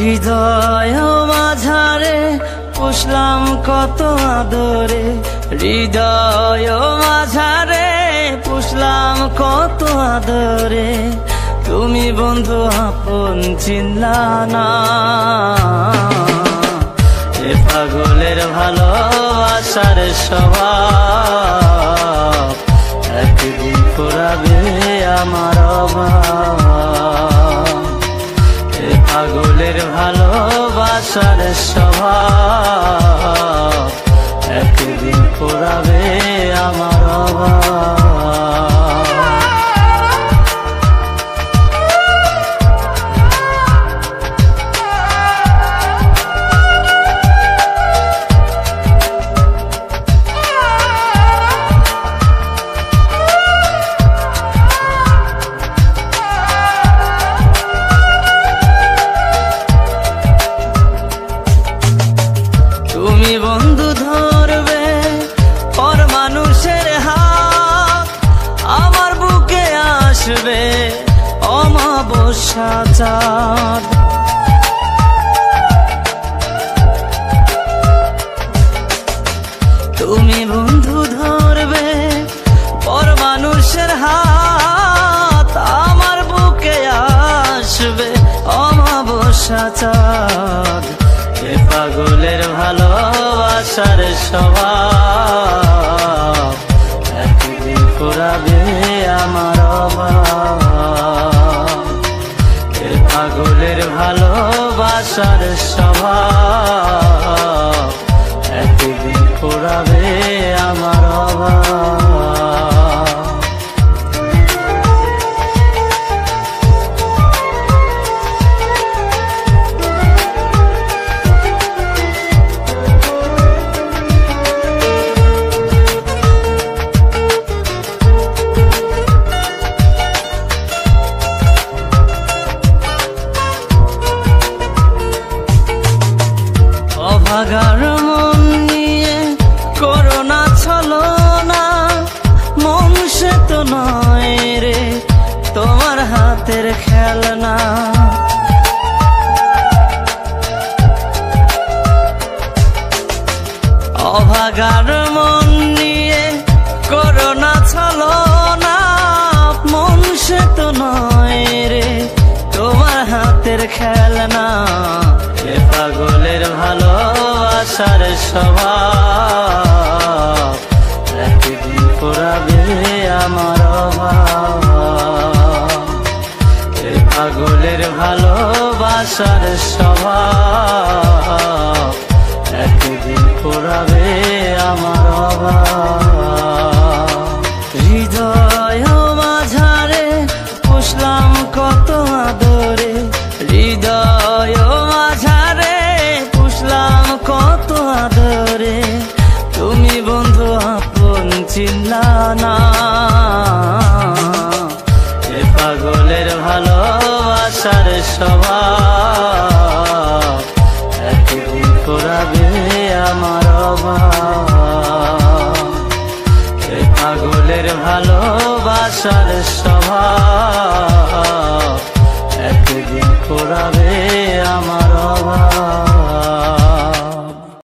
হৃদয় মাঝারে পুষলাম কত আদরে, হৃদয় মাঝারে পুষলাম কত আদরে, তুমি বন্ধু আপন চিনলা না। এ পাগলের ভালোবাসার স্বভাব একদিন ফুরাবে আমার অভাব। এ পাগলের ভালোবাসার স্বভাব একদিন ফুরাবে আমার অভাব। তুমি বন্ধু ধরবে পর মানুষের হাত, আমার বুকে আসবে অমাবস্যা চাঁদ। তুমি বন্ধু ধরবে পর মানুষের হাত, আমার বুকে আসবে অমাবস্যা চাঁদ। এ পাগলের ভালোবাসার স্বভাব একদিন ফুরাবে আমার অভাব। এ পাগলের ভালোবাসার স্বভাব একদিন ফুরাবে আমার অভাব। অভাগার মন নিয়ে করোনা ছলনা, মন সে তো নয় রে তোমার হাতের খেলনা। অভাগার মন নিয়ে করোনা ছলনা, মন সে তো নয় রে তোমার হাতের খেলনা। এ পাগলের ভালোবাসার স্বভাব একদিন ফুরাবে আমার অভাব। এ পাগলের ভালোবাসার স্বভাব একদিন ফুরাবে আমার অভাব। হৃদয় মাঝারে পুষলাম কত আদরে, হৃদয় মাঝারে পুষলাম কত আদরে, তুমি বন্ধু আপন চিনলা না। এ পাগলের ভালোবাসার স্বভাব একদিন ফুরাবে আমার অভাব। এ পাগলের ভালোবাসার স্বভাব